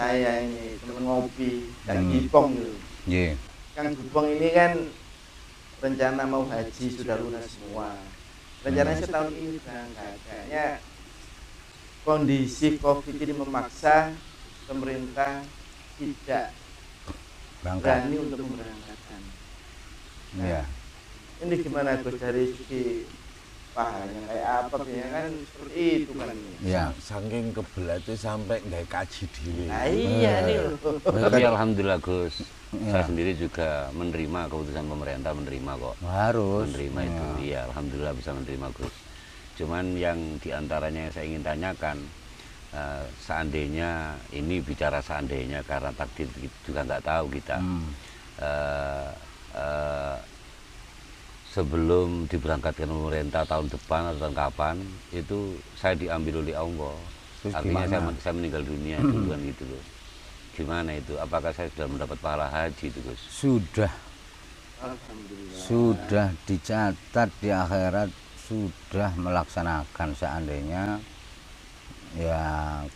saya ini teman ngopi, Kang Gipong itu. Nggih. Kang Gipong ini kan rencana mau haji sudah lunas semua. Rencananya setahun ini berangkat. Kayaknya kondisi COVID ini memaksa pemerintah tidak berani untuk memberangkatkan. Iya. Ini gimana Gus dari segi pahalanya kayak apa ya kan seperti itu kan. Iya. Saking kebelatnya sampai nggak kaji diri. Nah iya nih loh. Tapi alhamdulillah Gus, Ya. saya sendiri juga menerima keputusan pemerintah, menerima kok. Harus Menerima itu, iya alhamdulillah bisa menerima Gus. Cuman yang diantaranya yang saya ingin tanyakan, seandainya ini bicara seandainya karena takdir juga nggak tahu kita. Sebelum diberangkatkan pemerintah tahun depan atau tahun kapan itu saya diambil oleh Allah. Terus Artinya gimana? saya meninggal dunia duluan gitu loh. Gimana itu? Apakah saya sudah mendapat pahala haji itu Gus? Sudah Alhamdulillah. sudah dicatat di akhirat, sudah melaksanakan seandainya ya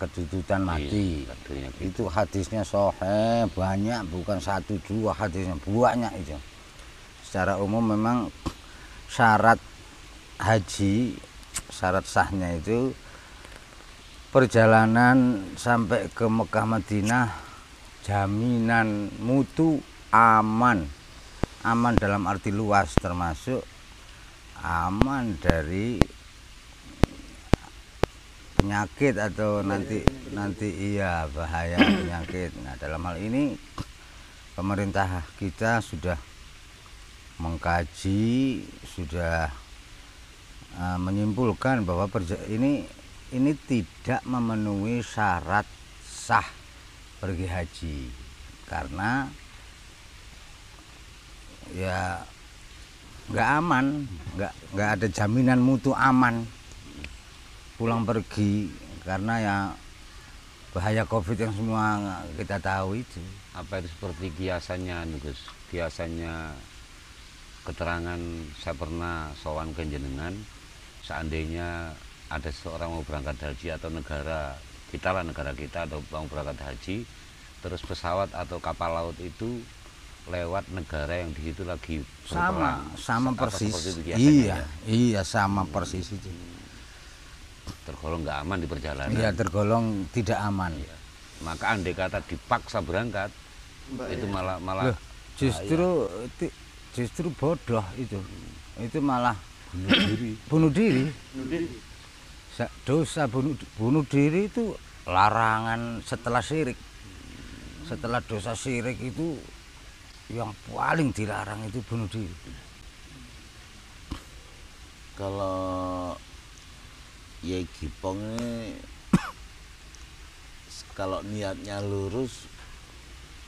kedudukan mati. Iya, takdirnya gitu. Itu hadisnya sahih, banyak, bukan satu dua hadisnya, banyak itu. Secara umum memang syarat haji, syarat sahnya itu perjalanan sampai ke Mekah Madinah, jaminan mutu aman. Aman dalam arti luas, termasuk aman dari penyakit atau nanti iya bahaya penyakit. Nah, dalam hal ini pemerintah kita sudah mengkaji, sudah menyimpulkan bahwa ini tidak memenuhi syarat sah pergi haji karena ya nggak aman, nggak ada jaminan mutu aman pulang pergi karena ya bahaya COVID yang semua kita tahu itu. Apa itu seperti kiasannya Gus? Kiasannya keterangan saya pernah sowan ke jenengan, seandainya ada seseorang mau berangkat haji atau negara kita atau mau berangkat haji, terus pesawat atau kapal laut itu lewat negara yang di situ lagi berperang. sama Apa persis. seperti itu kiasannya ya? Iya sama persis itu. Tergolong nggak aman di perjalanan. Iya tergolong tidak aman. Iya. Maka andai kata dipaksa berangkat, itu malah Loh, justru bodoh itu malah bunuh diri. Dosa bunuh diri itu larangan setelah syirik. Setelah dosa syirik itu yang paling dilarang itu bunuh diri. Kalau Yai Gipong ini kalau niatnya lurus,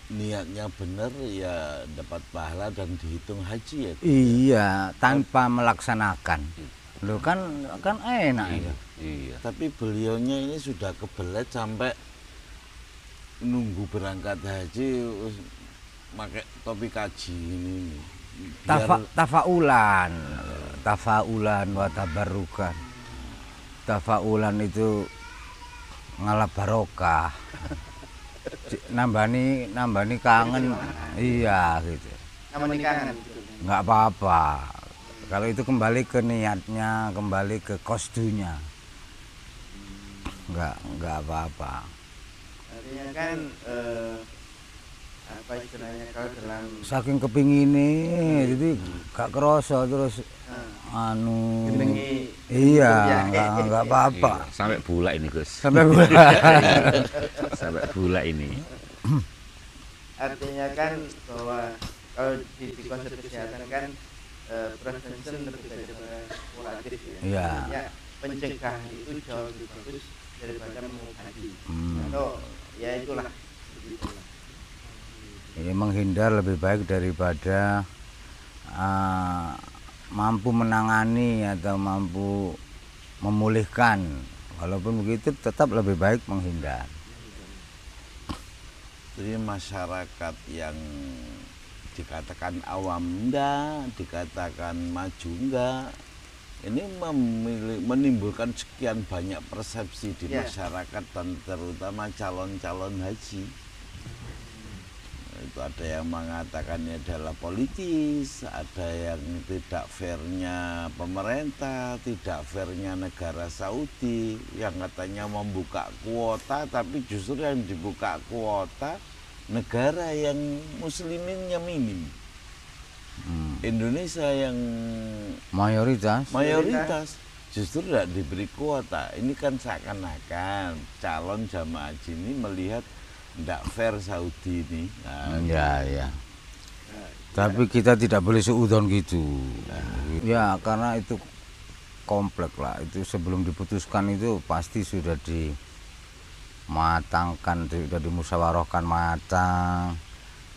niatnya benar ya dapat pahala dan dihitung haji ya. Iya, tanpa melaksanakan. Loh kan enak iya, itu. iya. Tapi beliaunya ini sudah kebelet sampai nunggu berangkat haji pakai topi kaji ini. Tafaulan wa tabarrukan. Tafaulan itu ngalap barokah. Nambani kangen. Iya gitu. Namanya kangen. Nggak apa-apa. Kalau itu kembali ke niatnya, kembali ke kosdunya. Nggak apa-apa. Artinya kan apa istilahnya kalau dalam Saking kepingine jadi gak kerasa terus jenengi iya nggak apa-apa. Iya, sampai bulat ini Gus. Sampai bulan. Sampai bulat ini. artinya kan bahwa kalau di konsep kesehatan kan prevention lebih daripada kuratif ya. Iya. Artinya pencegahan itu jauh lebih bagus daripada mengobati. Atau ya itulah begitulah. Ini menghindar lebih baik daripada mampu menangani atau mampu memulihkan. Walaupun begitu tetap lebih baik menghindar. Jadi masyarakat yang dikatakan awam enggak, dikatakan maju enggak, ini menimbulkan sekian banyak persepsi di Ya. masyarakat dan terutama calon-calon haji. Itu ada yang mengatakannya adalah politis, ada yang tidak fairnya pemerintah, tidak fairnya negara Saudi yang katanya membuka kuota, tapi justru yang dibuka kuota negara yang musliminnya minim. Indonesia yang mayoritas justru tidak diberi kuota. Ini kan seakan-akan calon jamaah haji ini melihat tidak fair Saudi ini. Nah, Ya. Tapi kita tidak boleh seudon gitu. Ya, karena itu kompleks lah. Itu sebelum diputuskan itu pasti sudah dimatangkan, sudah dimusyawarahkan matang.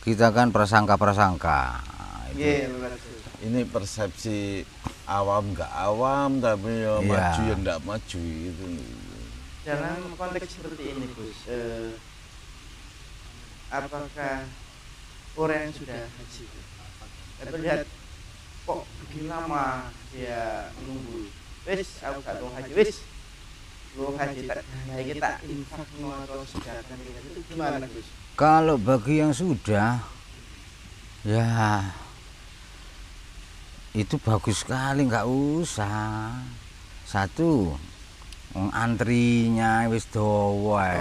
Kita kan prasangka. Iya, betul. ini persepsi awam nggak awam, tapi ya Iya. maju ya nggak maju itu. Dalam konteks seperti ini, Gus, apakah orang yang sudah haji atau lihat kok begini lama dia menunggu, wis aku gak tau haji, wis lu haji tak ya kita infak atau sedekahkan itu gimana, Gus? Kalau bagi yang sudah, ya itu bagus sekali, nggak usah. Satu, antrinya wis dawa,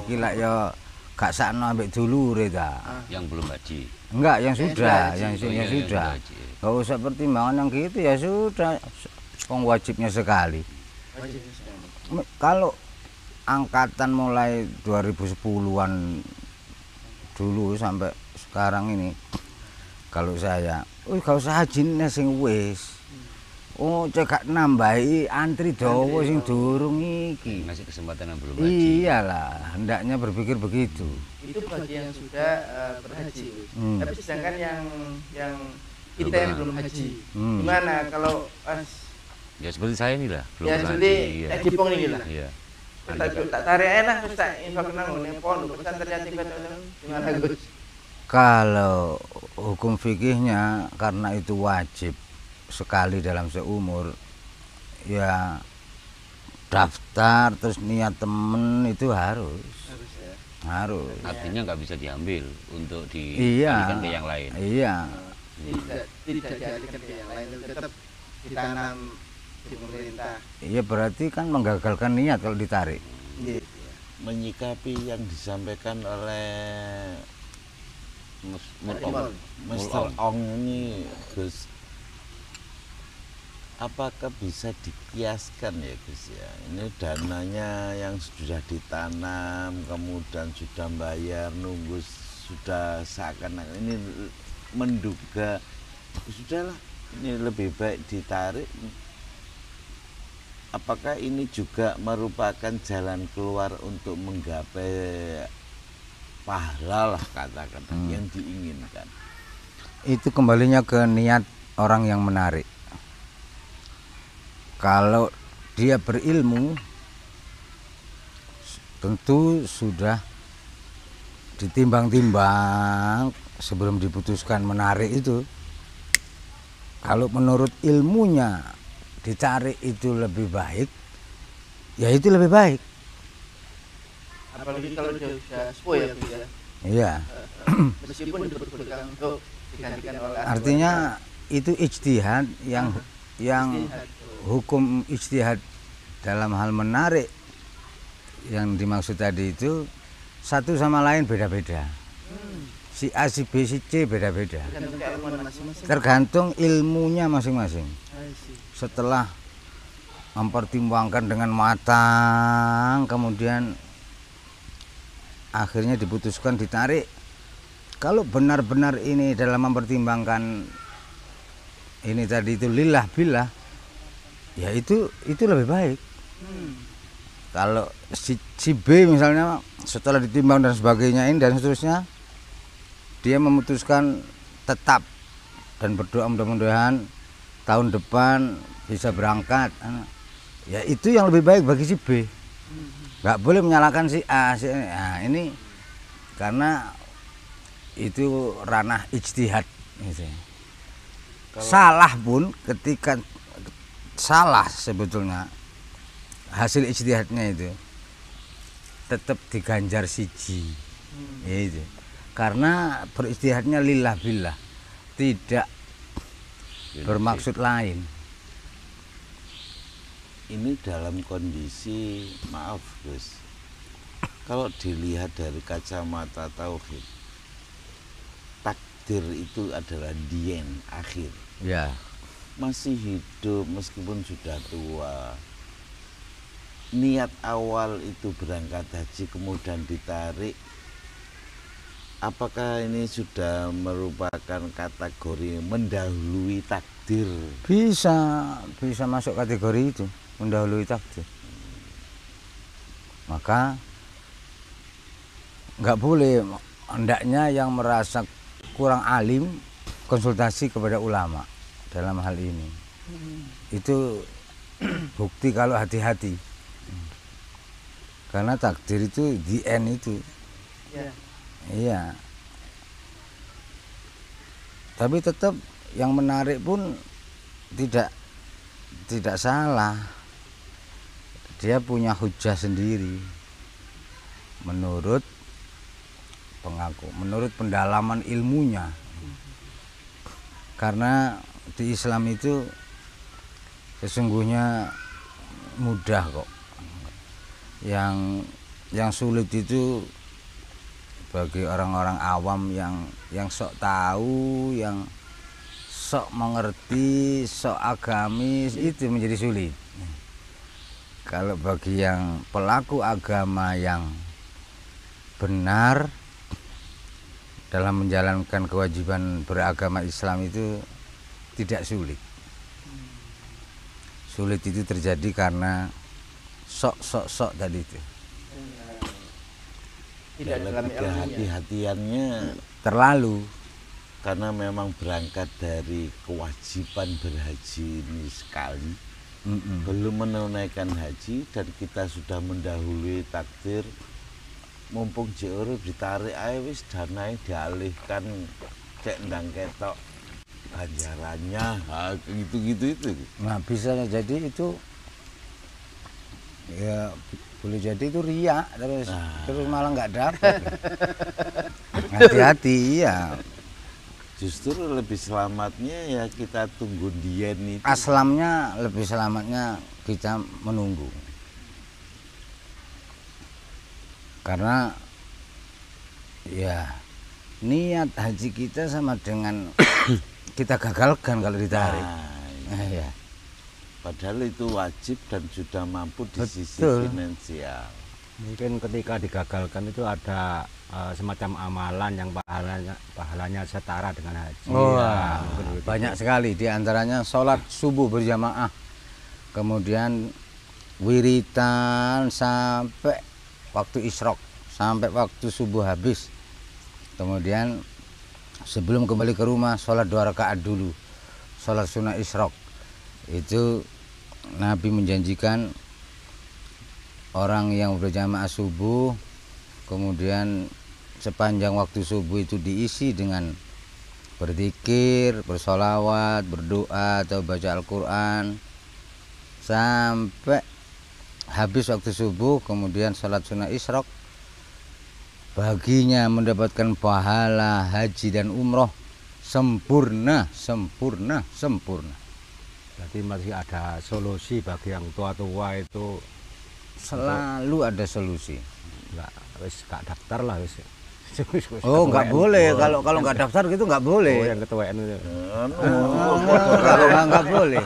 gila ya gak sakno ambek dulure ta. Yang belum haji. Enggak, yang Yang sudah, sudah yang haji. yang Oh, sudah. yang haji. Nggak usah pertimbangan yang gitu, ya sudah. Wong wajibnya sekali. Wajib sekali. Kalau angkatan mulai 2010-an dulu sampai sekarang ini, kalau saya, gak usah haji nih sing wis. Oh, cekak nambahi antri dawa sing durung iki. Ngasih kesempatan yang belum haji. Iyalah, hendaknya berpikir begitu. Itu bagi yang sudah berhaji, Gus. Hmm. Tapi sedangkan yang kita Belum yang pernah. belum haji, Hmm. gimana kalau Ya seperti saya ini lah, belum ya pernah sudah haji. Jepang ini lah. Iya. Tak tarik enak, terus tak infak nang ngene pondok pesantren yatim gimana, Gus? Kalau hukum fikihnya karena itu wajib sekali dalam seumur, ya daftar terus niat temen itu harus. Harus ya. Harus. Artinya nggak bisa diambil untuk Iya. diberikan ke yang lain. Iya. Tidak dialihkan ke yang lain, tetap ditanam di pemerintah. Iya, berarti kan menggagalkan niat kalau ditarik. Iya. Menyikapi yang disampaikan oleh Mul-Ong. Mr. Ong ini, Gus, apakah bisa dikiaskan ya, Gus ya? Ini dananya yang sudah ditanam, kemudian sudah bayar, nunggu sudah seakan-akan ini menduga sudahlah ini lebih baik ditarik. Apakah ini juga merupakan jalan keluar untuk menggapai pahala lah katakan yang diinginkan? Itu kembalinya ke niat orang yang menarik. Kalau dia berilmu, tentu sudah ditimbang-timbang sebelum diputuskan menarik itu. Kalau menurut ilmunya ditarik itu lebih baik, ya itu lebih baik. Apalagi kalau dia sudah sepuh ya, Gus ya. Iya. Meskipun diperbolehkan untuk digantikan oleh Artinya itu ijtihad yang Ijtihad. hukum ijtihad dalam hal menarik yang dimaksud tadi itu satu sama lain beda-beda. Si A, si B, si C beda-beda. tergantung keilmuan masing-masing. Tergantung ilmunya masing-masing. I see. Setelah mempertimbangkan dengan matang, kemudian akhirnya diputuskan ditarik. Kalau benar-benar ini dalam mempertimbangkan ini tadi itu lillah billah, ya itu lebih baik. Kalau si B misalnya setelah ditimbang dan sebagainya ini dan seterusnya, dia memutuskan tetap dan berdoa mudah-mudahan tahun depan bisa berangkat. Ya itu yang lebih baik bagi si B. Nggak boleh menyalahkan si A. Nah, ini karena itu ranah ijtihad. Gitu. Salah pun ketika salah sebetulnya hasil ijtihadnya itu tetap diganjar siji. Ya itu. Karena berijtihadnya lillah billah, tidak bermaksud lain. Ini dalam kondisi, maaf Gus, kalau dilihat dari kacamata tauhid, takdir itu adalah dien, akhir. Ya. Masih hidup meskipun sudah tua. Niat awal itu berangkat haji kemudian ditarik. Apakah ini sudah merupakan kategori mendahului takdir? Bisa masuk kategori itu, mendahului takdir. Maka nggak boleh, hendaknya yang merasa kurang alim konsultasi kepada ulama dalam hal ini. Itu bukti kalau hati-hati. Karena takdir itu the end itu. Iya. Tapi tetap yang menarik pun tidak salah. Dia punya hujah sendiri. Menurut pendalaman ilmunya. Karena di Islam itu sesungguhnya mudah kok. Yang sulit itu bagi orang-orang awam yang sok tahu, yang sok mengerti, sok agamis, itu menjadi sulit. Kalau bagi yang pelaku agama yang benar dalam menjalankan kewajiban beragama Islam itu tidak sulit. Sulit itu terjadi karena sok tadi itu. Tidak dalam ilmunya. Kehati-hatiannya Terlalu. karena memang berangkat dari kewajiban berhaji ini sekali, belum menunaikan haji dan kita sudah mendahului takdir, mumpung jauh ditarik ae wis danae dialihkan cek ndang ketok ganjarannya, gitu-gitu itu. Nah, bisa jadi itu ya boleh jadi itu riak terus malah nggak dapat. Hati-hati ya. Justru lebih selamatnya ya kita tunggu dien itu. Aslamnya lebih selamatnya kita menunggu. Karena ya niat haji kita sama dengan kita gagalkan kalau ditarik. Ya. Padahal itu wajib dan sudah mampu di sisi Betul. finansial. Mungkin ketika digagalkan itu ada semacam amalan yang pahalanya setara dengan haji. Wah, banyak sekali, di antaranya sholat subuh berjamaah, kemudian wiritan sampai waktu isyraq, sampai waktu subuh habis, kemudian sebelum kembali ke rumah sholat 2 rakaat dulu, sholat sunnah isyraq. Itu Nabi menjanjikan orang yang berjamaah subuh, kemudian sepanjang waktu subuh itu diisi dengan berzikir, bersolawat, berdoa atau baca Al-Quran sampai habis waktu subuh, kemudian sholat sunnah isyraq, baginya mendapatkan pahala haji dan umroh sempurna. Berarti masih ada solusi bagi yang tua-tua itu. Selalu ada solusi. Gak daftar lah wis. Oh, nggak boleh. Kalau nggak daftar gitu nggak boleh. Oh, yang ketuaan itu. Kalau nggak boleh.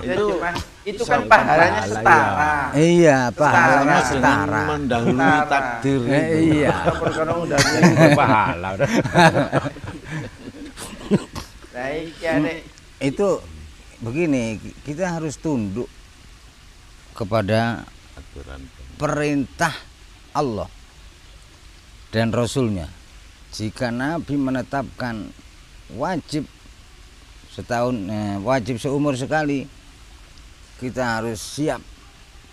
Itu kan pahalanya setara. Iya, pahalanya Dengan setara. mendahului takdir itu. Iya. Perkara udah Pahala udah. baik ya, Dek. Itu begini, kita harus tunduk kepada Aturan. perintah Allah dan Rasulnya. Jika Nabi menetapkan wajib setahun, wajib seumur sekali, kita harus siap,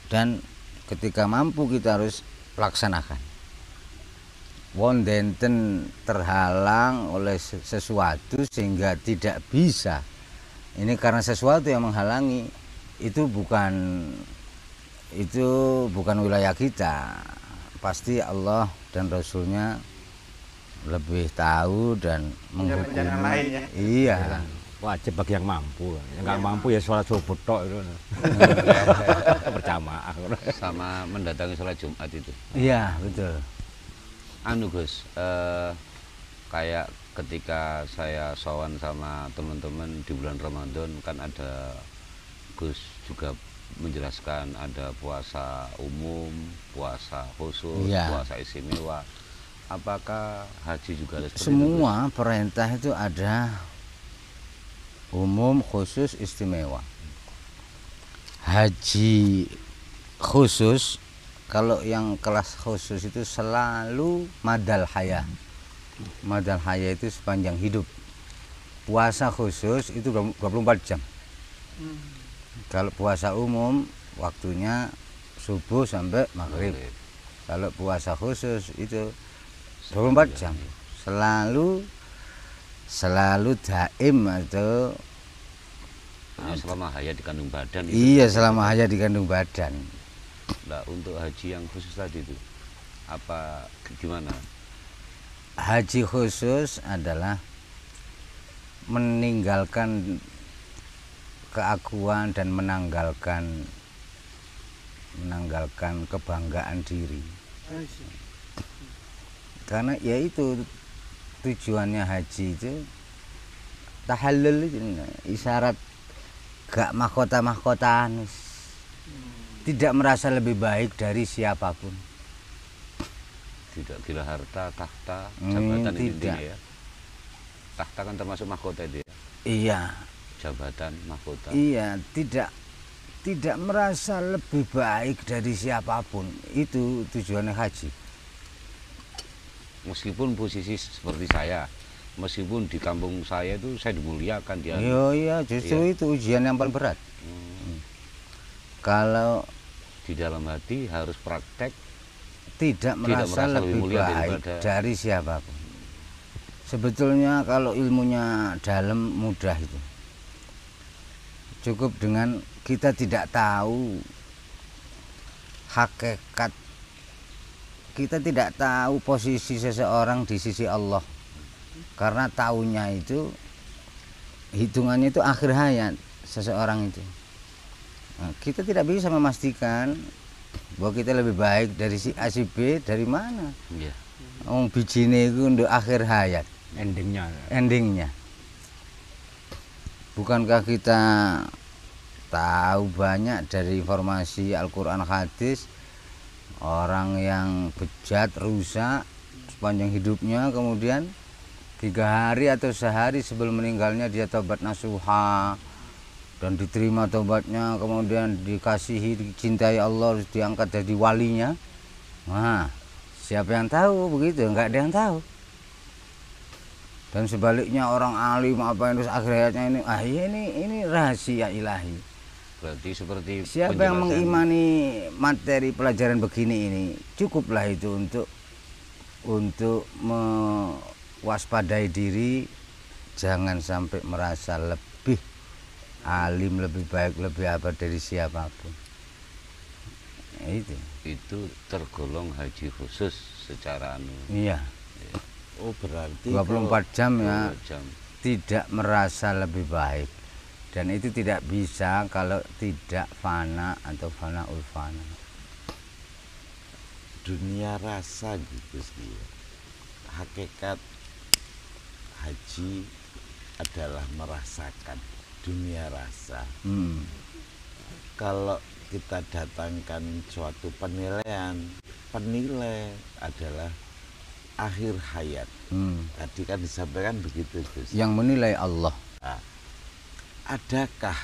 dan ketika mampu kita harus laksanakan. Wong denten terhalang oleh sesuatu sehingga tidak bisa. Ini karena sesuatu yang menghalangi. itu bukan wilayah kita. Pasti Allah dan Rasulnya lebih tahu dan Punya rencana menghukumi. lain ya. Iya. Wajib bagi yang mampu. Yang nggak mampu ya sholat subuh tok itu. Berjamaah. Sama mendatangi sholat Jumat itu. Iya, betul. Anu Gus, kayak ketika saya sowan sama teman-teman di bulan Ramadan kan ada Gus juga menjelaskan ada puasa umum, puasa khusus, Iya. puasa istimewa. Apakah haji juga ada seperti itu, Semua perintah itu ada umum, khusus, istimewa. Haji khusus, kalau yang kelas khusus itu selalu madal haya. Madal haya itu sepanjang hidup. Puasa khusus itu 24 jam. Kalau puasa umum waktunya subuh sampai maghrib. Maghrib. Kalau puasa khusus itu 24 jam. Selalu daim atau Hanya selama haya di kandung badan itu. iya selama haya di kandung badan. Nah, untuk haji yang khusus tadi itu apa gimana? Haji khusus adalah meninggalkan keakuan dan menanggalkan kebanggaan diri. Karena ya itu tujuannya haji itu tahallul itu isyarat gak mahkota-mahkotaan, tidak merasa lebih baik dari siapapun. Tidak gila harta, tahta, Hmm, jabatan ini tidak. intinya ya. Tahta kan termasuk mahkota itu ya. Iya, Jabatan, mahkota. iya, tidak merasa lebih baik dari siapapun. Itu tujuannya haji. Meskipun posisi seperti saya, meskipun di kampung saya itu saya dimuliakan dia. Iya, justru Iya. itu ujian yang paling berat. Kalau Di dalam hati harus praktek. tidak merasa merasa lebih lebih mulia baik daripada- dari siapapun. Sebetulnya kalau ilmunya dalam mudah itu. Cukup dengan kita tidak tahu hakikat, kita tidak tahu posisi seseorang di sisi Allah. Karena tahunya itu hitungannya itu akhir hayat seseorang itu. Nah, kita tidak bisa memastikan bahwa kita lebih baik dari si A si B dari mana. Iya. Bijine itu untuk akhir hayat, endingnya. Bukankah kita tahu banyak dari informasi Al-Quran hadis orang yang bejat, rusak sepanjang hidupnya, kemudian 3 hari atau sehari sebelum meninggalnya dia tobat nasuha dan diterima tobatnya, kemudian dikasihi, dicintai Allah, diangkat jadi walinya. Nah, siapa yang tahu begitu? Enggak ada yang tahu. Dan sebaliknya orang alim apa yang terus akhir hayatnya ini rahasia ilahi. Berarti seperti Siapa yang penjelasan- mengimani materi pelajaran begini ini, cukuplah itu untuk mewaspadai diri, jangan sampai merasa lebih alim, lebih baik, lebih apa dari siapapun. itu tergolong haji khusus secara anu. Iya, Oh berarti 24 jam ya, 2 jam. tidak merasa lebih baik. Dan itu tidak bisa kalau tidak fana atau fana ulfana. dunia rasa gitu sih. Hakikat haji adalah merasakan dunia rasa. Kalau kita datangkan suatu penilaian, penilai adalah akhir hayat. Tadi kan disampaikan begitu, Gus. Yang menilai Allah. Adakah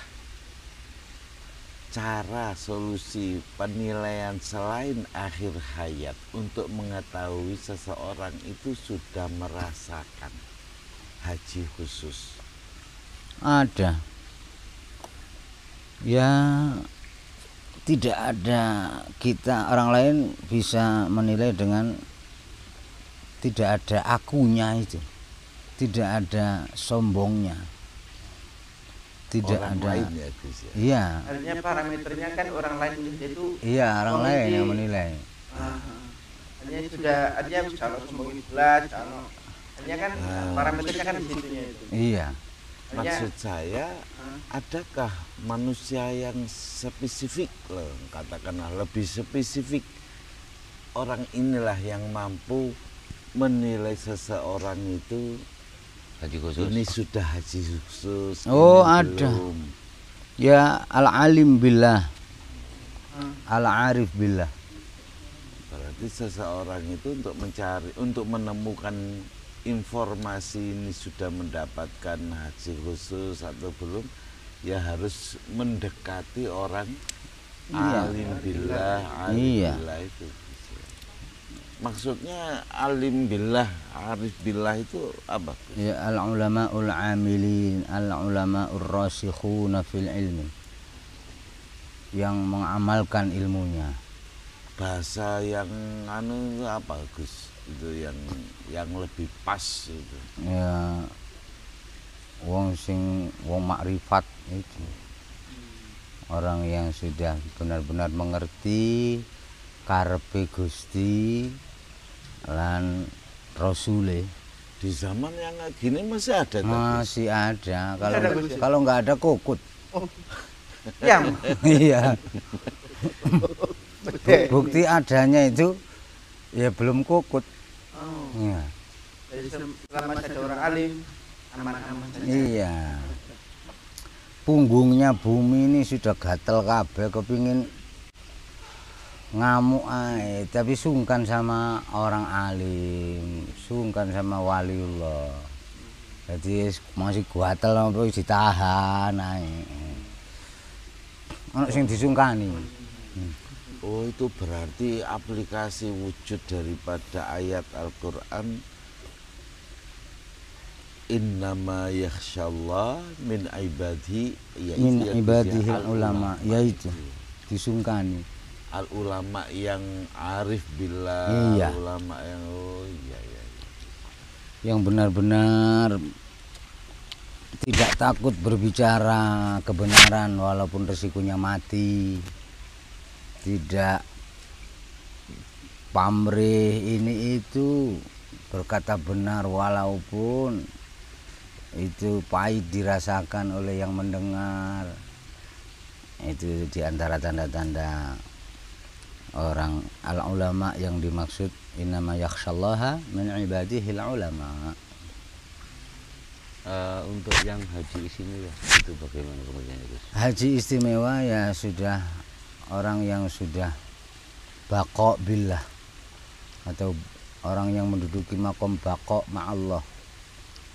cara solusi penilaian selain akhir hayat untuk mengetahui seseorang itu sudah merasakan haji khusus? Ada. Ya, tidak ada kita orang lain bisa menilai dengan tidak ada akunya itu, tidak ada sombongnya. tidak orang ada. lain ya Gus ya. Iya, Artinya parameternya kan orang lain itu iya orang Oh, lain ini- yang menilai. artinya sudah artinya kalau sembunyi belas kalau artinya kan parameternya kan di situnya itu. Iya, Artinya Maksud saya, adakah manusia yang spesifik loh, katakanlah lebih spesifik, orang inilah yang mampu menilai seseorang itu Haji khusus. ini sudah haji khusus, Oh, ini ada. belum. ya al-alim billah, al-arif billah. Berarti seseorang itu untuk mencari, untuk menemukan informasi ini sudah mendapatkan haji khusus atau belum, ya harus mendekati orang Iya. alim billah, alim Iya. billah itu. Maksudnya alim billah, arif billah itu apa? Ya al-ulama'ul amilin, al-ulama'ur rasikhuna fil ilmi, yang mengamalkan ilmunya. Bahasa yang anu itu apa Gus? Itu yang lebih pas itu. Ya wong makrifat itu, orang yang sudah benar-benar mengerti karepe Gusti lan Rasule. Di zaman yang kayak gini masih ada tapi. Masih ada, kalau ada, Gus, ya? kalau nggak ada kokut. yang Iya, bukti adanya itu ya belum kokut. oh, Ya. jadi selama ada orang alim aman-aman saja. Iya. Punggungnya bumi ini sudah gatel kabeh, kepingin ngamuk ae, tapi sungkan sama orang alim, sungkan sama waliullah. Jadi masih gatel apa ditahan ae. Ono sing disungkani. Oh, itu berarti aplikasi wujud daripada ayat Al-Qur'an, innama yakhsyallah min ibadihi, yaitu Min yang ibadihil disebut ulama, yaitu disungkani. al ulama yang arif billah, Iya. ulama yang oh iya iya. Yang benar-benar tidak takut berbicara kebenaran walaupun resikonya mati, tidak pamrih ini itu, berkata benar walaupun itu pahit dirasakan oleh yang mendengar. Itu diantara tanda-tanda orang al-ulama yang dimaksud, innama yakhsyallaha min ibadihil ulama. Untuk yang haji istimewa itu bagaimana kemudian Gus? Haji istimewa ya sudah orang yang sudah baqo billah, atau orang yang menduduki makom baqo ma'allah.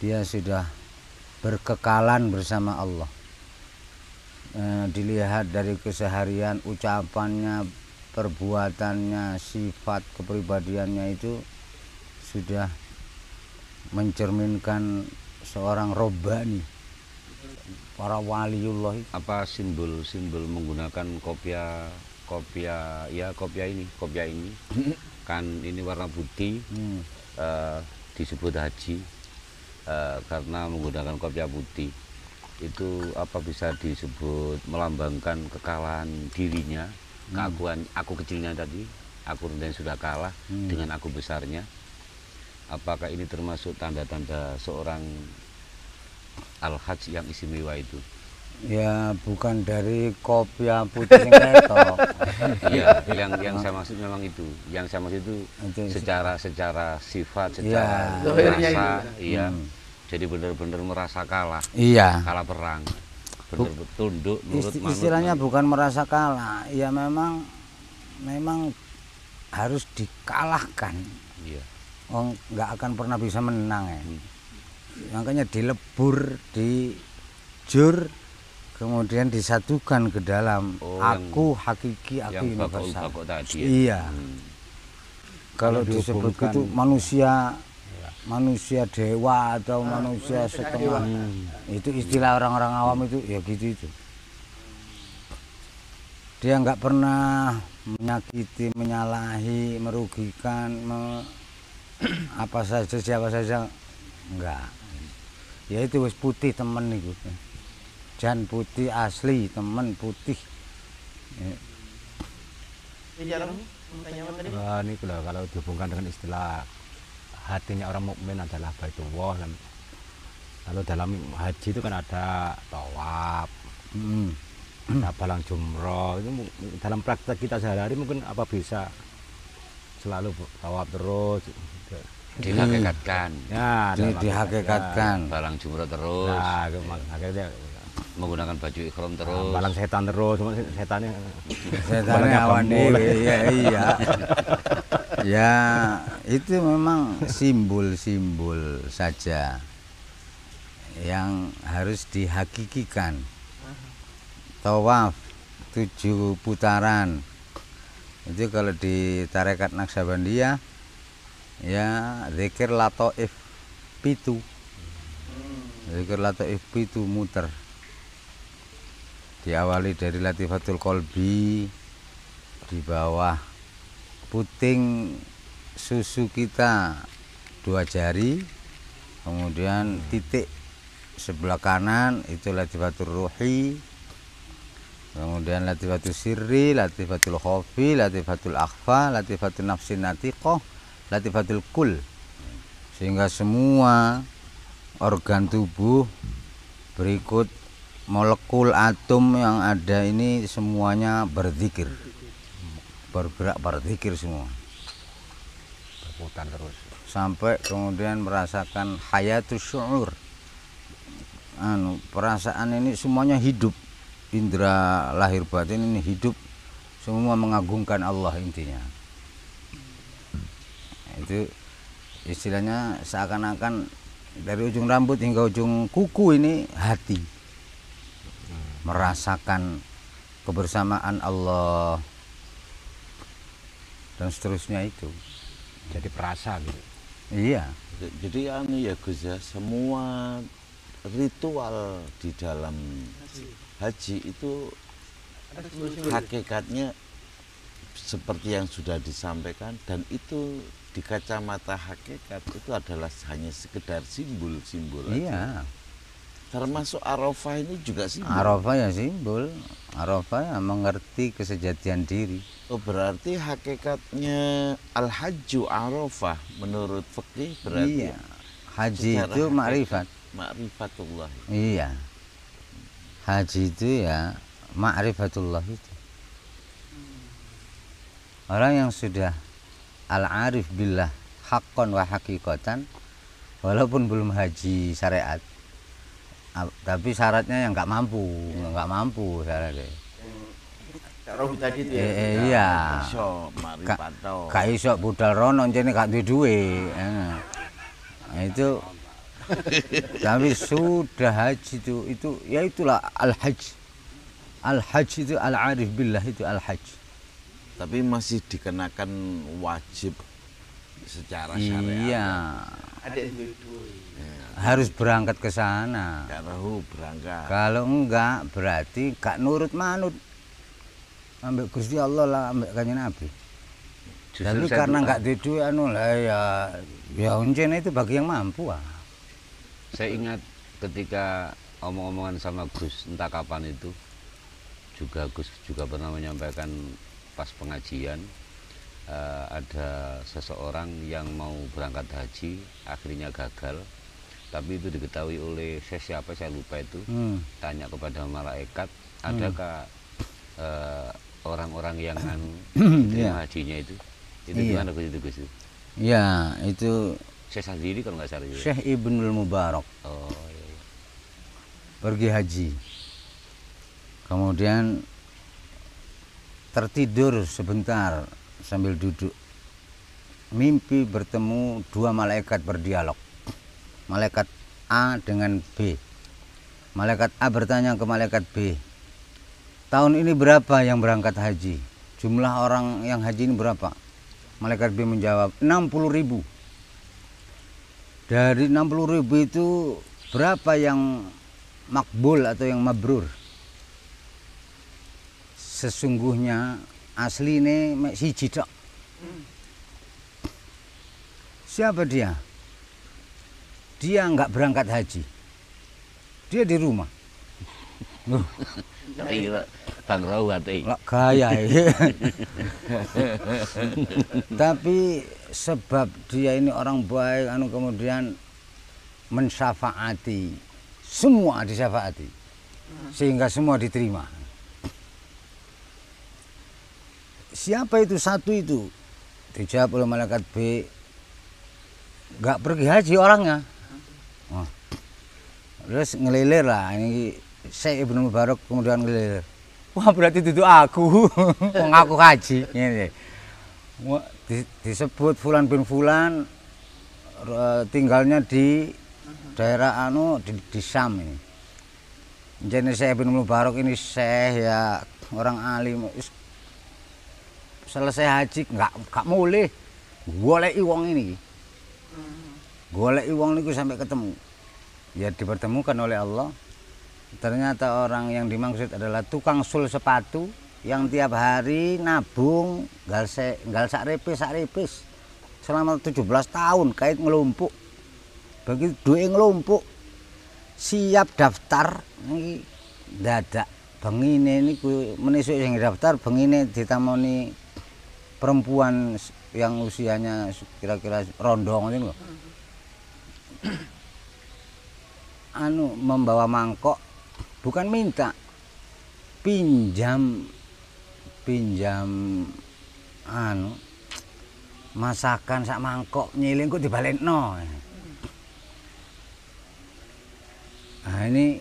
Dia sudah berkekalan bersama Allah. Dilihat dari keseharian, ucapannya, perbuatannya, sifat kepribadiannya itu sudah mencerminkan seorang robbani, para waliullah. Apa simbol-simbol menggunakan kopiah ini kan ini warna putih, disebut haji karena menggunakan kopiah putih itu apa bisa disebut melambangkan kekalahan dirinya, keakuan aku kecilnya tadi, aku rendahnya sudah kalah dengan aku besarnya. Apakah ini termasuk tanda-tanda seorang al-hajj yang istimewa itu? Ya bukan dari kopiah putih yang ketok. Iya, yang saya maksud memang itu. Yang saya maksud itu Itu secara sifat, Iya. secara Zahirnya rasa, itu. iya. Jadi benar-benar merasa kalah, Iya. kalah perang. Benar-benar tunduk nurut manut. Istilahnya bukan merasa kalah, ya memang harus dikalahkan. Iya. Oh, nggak akan pernah bisa menang ya. Makanya dilebur, dijur, kemudian disatukan ke dalam Oh, aku hakiki, aku Yang universal. bakok tadi ya. Iya. Hmm. Kalau disebut dihubungkan- itu manusia dewa atau manusia setengah, itu istilah orang-orang awam itu ya gitu itu. Dia nggak pernah menyakiti, menyalahi, merugikan, apa saja, siapa saja, enggak. Ya itu wis putih temen itu. Jan putih asli, temen putih. Bicara tanya apa tadi? Ini kalau dihubungkan dengan istilah hatinya orang mukmin adalah Baitullah. Lalu dalam haji itu kan ada tawaf, ada balang jumroh. Itu dalam praktek kita sehari-hari mungkin apa bisa selalu tawaf terus. Dihakikatkan. Ya, Dihakikatkan. Balang jumroh terus. Nah, akhirnya Menggunakan baju ikhram terus. balang setan terus, cuma setannya Awan dewe, iya. Ya, itu memang simbol-simbol saja yang harus dihakikikan. Tawaf 7 putaran. Itu kalau di tarekat Naksabandiyah ya zikir lataif pitu. Zikir lataif pitu muter. Diawali dari latifatul kolbi, di bawah puting susu kita 2 jari, kemudian titik sebelah kanan itu latifatul ruhi, kemudian latifatul sirri, latifatul khofi, latifatul akhfa, latifatul nafsin natiqoh, latifatul kul, sehingga semua organ tubuh berikut molekul atom yang ada ini semuanya berzikir, bergerak berzikir semua, berputar terus sampai kemudian merasakan hayatus syu'ur. Perasaan ini semuanya hidup, indera lahir batin ini hidup, semua mengagungkan Allah intinya. Itu istilahnya seakan-akan dari ujung rambut hingga ujung kuku ini hati, merasakan kebersamaan Allah dan seterusnya itu. jadi perasa gitu. Iya. Jadi ya Gus ya, semua ritual di dalam haji itu hakikatnya seperti yang sudah disampaikan, dan itu di kacamata hakikat itu adalah hanya sekedar simbol-simbol aja. Iya. Termasuk Arafah ini juga simbol. Arafah ya simbol. Arafah ya mengerti kesejatian diri. Oh, berarti hakikatnya al-hajju Arafah menurut fikih berarti Iya. Haji secara itu hakikat, ma'rifat. Ma'rifatullah. Iya. Haji itu ya ma'rifatullah itu. Orang yang sudah al-arif billah haqqan wa hakikatan, walaupun belum haji syariat, tapi syaratnya yang nggak mampu syaratnya. Robi tadi itu ya. Iya. Iso ma'rifato. Gak iso budal rono jene gak duwe. Nah, itu tapi sudah haji itu ya itulah al-hajj. Al-hajj itu al-arif billah itu al-hajj. Tapi masih dikenakan wajib secara syariat. Iya. Ada dua. Harus berangkat ke sana. Karahu berangkat. Kalau enggak berarti gak nurut manut. Ambek Gusti Allah lah, ambek Kanjeng Nabi. Tapi karena enggak duwe anu lah ya uncen itu bagi yang mampu ah. Saya ingat ketika omong-omongan sama Gus entah kapan itu, juga Gus juga pernah menyampaikan pas pengajian, ada seseorang yang mau berangkat haji akhirnya gagal, tapi itu diketahui oleh siapa saya lupa itu, tanya kepada malaikat, adakah orang-orang yang terima hajinya itu gimana Gus itu Gus? Ya itu Syekh sendiri kalau nggak salah. Syekh Ibnul Mubarak. Oh iya. Pergi haji, kemudian tertidur sebentar sambil duduk, mimpi bertemu 2 malaikat berdialog, malaikat A dengan B. Malaikat A bertanya ke malaikat B, tahun ini berapa yang berangkat haji? Jumlah orang yang haji ini berapa? Malaikat B menjawab 60.000. Dari 60.000 itu berapa yang makbul atau yang mabrur? Sesungguhnya asli ini mek siji tok. Siapa dia? Dia enggak berangkat haji. Dia di rumah. Iya, Bang Rawati. Lak gaya iki. Tapi sebab dia ini orang baik anu kemudian mensyafaati. Semua disyafaati. Sehingga semua diterima. Siapa itu satu itu? Dijawab oleh malaikat B. Enggak pergi haji orangnya. Wah. Terus ngelilir lah ini Syekh Ibnu Mubarak kemudian ngelilir. Wah berarti itu aku. Wong aku haji ngene. Disebut Fulan bin Fulan tinggalnya di daerah anu di Syam ini. Jadi Syekh Ibnu Mubarak ini Syekh ya orang alim. Selesai haji enggak mulih goleki wong ini. Goleki wong niku sampai ketemu. Ya dipertemukan oleh Allah. Ternyata orang yang dimaksud adalah tukang sul sepatu yang tiap hari nabung nggal sak repis selama 17 tahun kait ngelumpuk. Begitu duit ngelumpuk siap daftar niki dadak bengine niku menisuk sing daftar bengine ditamoni perempuan yang usianya kira-kira rondong ngono lho. Anu membawa mangkok bukan minta pinjam anu masakan sak mangkok nyiling kok dibalekno. Nah ini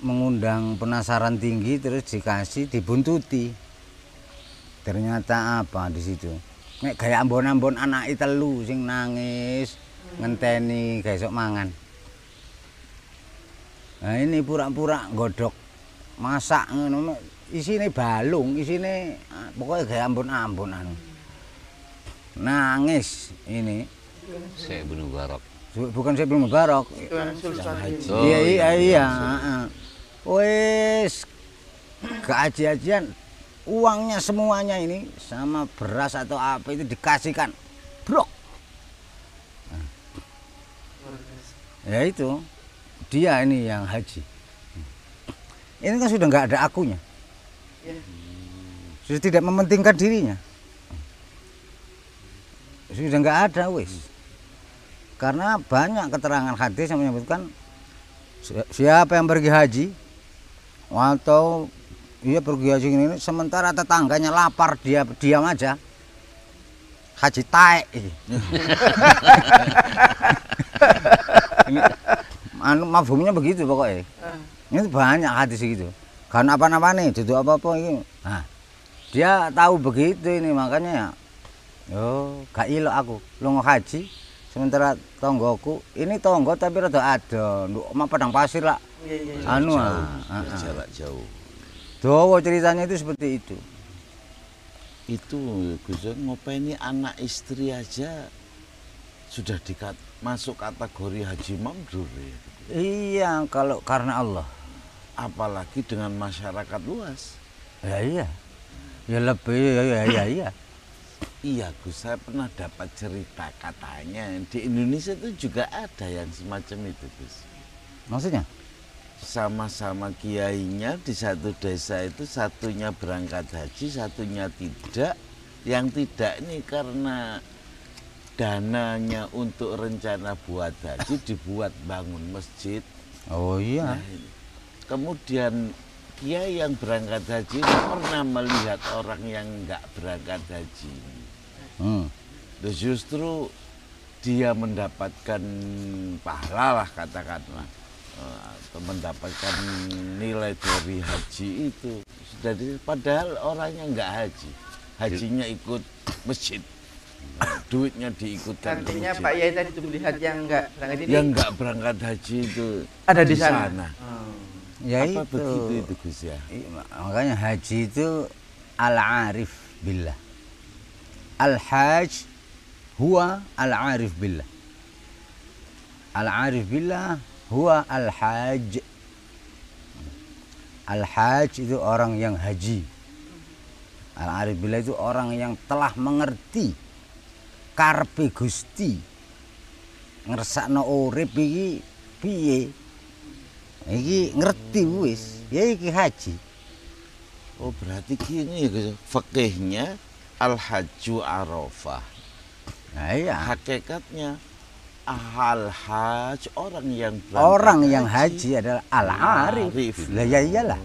mengundang penasaran tinggi terus dikasih dibuntuti. Ternyata apa di situ? Nek gaya ambon-ambon anake telu sing nangis ngenteni gak esuk mangan. Nah ini pura-pura godhok masak ngono isine balung, isine pokoknya gaya ambon-ambonan. Nangis ini. Syekh Ibnu Mubarak. Bukan Syekh Ibnu Mubarak. Oh, Iya. Wes keaji-ajian uangnya semuanya ini sama beras atau apa itu dikasihkan. Brok. Ya itu. Dia ini yang haji. Ini kan sudah nggak ada akunya. Sudah tidak mementingkan dirinya. Sudah nggak ada wis. Karena banyak keterangan hadis yang menyebutkan siapa yang pergi haji atau dia pergi haji ini sementara tetangganya lapar dia diam aja. Haji taek ini. Ini anu mafhumnya begitu pokoknya. Ini banyak hadis gitu. Karena apa-apa nih, duduk apa-apa ini. Nah, dia tahu begitu ini makanya ya. Yo, gak ilok aku lunga haji sementara tonggoku ini tonggo tapi rada ada nduk padang pasir lah. Anu jarak jauh. Dawa ceritanya itu seperti itu. Itu Gus ngopeni anak istri aja sudah masuk kategori haji mabrur ya. Iya, kalau karena Allah. Apalagi dengan masyarakat luas. Ya iya. Ya lebih ya. Iya Gus, saya pernah dapat cerita katanya di Indonesia itu juga ada yang semacam itu Gus. Maksudnya? Sama-sama kiainya di satu desa itu satunya berangkat haji, satunya tidak. Yang tidak ini karena dananya untuk rencana buat haji dibuat bangun masjid. Oh iya. Nah, kemudian kiai yang berangkat haji pernah melihat orang yang nggak berangkat haji. Terus justru dia mendapatkan pahala lah katakanlah, atau mendapatkan nilai dari haji itu. Jadi padahal orangnya nggak haji, hajinya ikut masjid. Duitnya diikutkan. Artinya Pak Yai tadi itu melihat yang enggak berangkat ini. Yang enggak berangkat haji itu ada di sana. Ya apa itu. begitu itu Gus ya? Makanya haji itu al-arif billah. Al-hajj huwa al-arif billah. Al-arif billah huwa al-hajj. Al-hajj itu orang yang haji. Al-arif billah itu orang yang telah mengerti karepe Gusti. Ngersakno urip iki piye? Iki ngerti wis. Ya iki haji. Oh berarti gini ya, fikihnya al-hajju Arafah. Nah, iya. Hakikatnya al-hajj orang yang berangkat Orang yang haji adalah al-arif. Lah ya iyalah.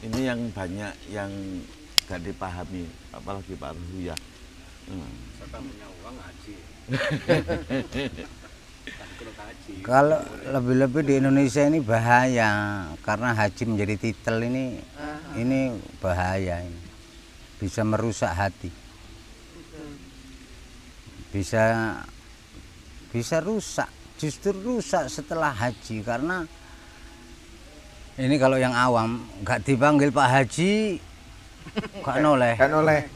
Ini yang banyak yang gak dipahami, apalagi Pak Ruya. Kalau lebih-lebih di Indonesia ini bahaya karena haji menjadi titel ini bahaya ini. Bisa merusak hati. Bisa rusak, justru rusak setelah haji karena ini kalau yang awam nggak dipanggil Pak Haji gak noleh. Kan oleh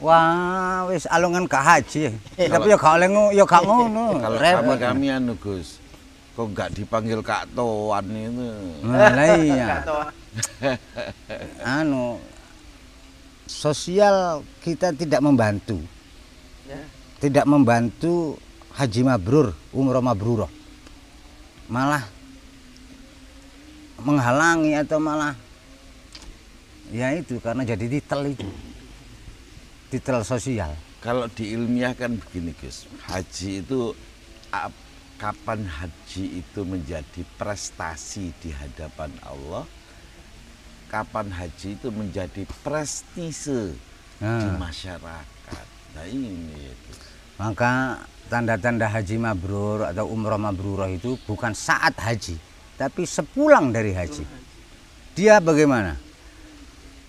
Wah, wis alungan gak haji. Tapi ya gak oleh ya gak ngono. Kalau Repot. kami anu Gus, kok nggak dipanggil Kak Toan itu. Nah, lah iya. Anu sosial kita tidak membantu. ya. Tidak membantu haji mabrur, umroh mabrurah. Malah menghalangi atau malah ya itu karena jadi titel itu. Titel sosial. Kalau diilmiahkan begini Gus, haji itu kapan haji itu menjadi prestasi di hadapan Allah, kapan haji itu menjadi prestise di masyarakat. Nah ini itu. Maka tanda-tanda haji mabrur atau umroh mabrurah itu bukan saat haji, tapi sepulang dari haji. Dia bagaimana?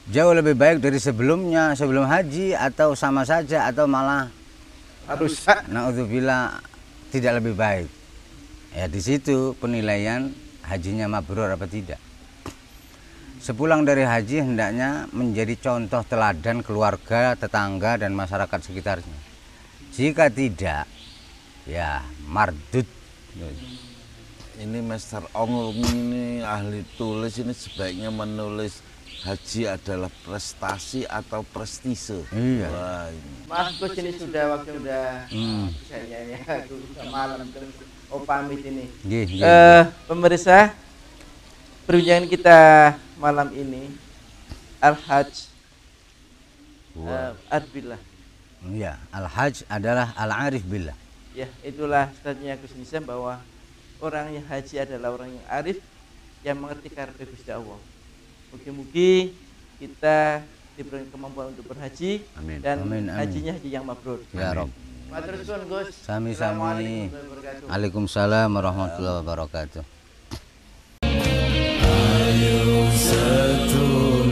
Jauh lebih baik dari sebelumnya, sebelum haji, atau sama saja, atau malah Rusak. naudzubillah tidak lebih baik. Ya di situ penilaian hajinya mabrur apa tidak. Sepulang dari haji hendaknya menjadi contoh teladan keluarga, tetangga, dan masyarakat sekitarnya. Jika tidak, ya mardud. Ini Master Ong ini ahli tulis ini sebaiknya menulis haji adalah prestasi atau prestise. Iya. Wah, ini. Mas Gus ini sudah waktu udah saya sudah malam terus pamit ini. Nggih, nggih. Pemirsa, perbincangan kita malam ini Al-Hajj Arbillah. Iya, al-hajj adalah al-arif billah. Ya, itulah statusnya Gus Nizam bahwa orang yang haji adalah orang yang arif yang mengerti karakter Gusti Allah. Mungkin kita diberi kemampuan untuk berhaji. Amin. Dan Amin, amin. hajinya haji yang mabrur. Ya Rob. Matur suwun Gus. Sami-sami. Assalamualaikum warahmatullahi wabarakatuh. Waalaikumsalam warahmatullahi wabarakatuh. Ayo setulur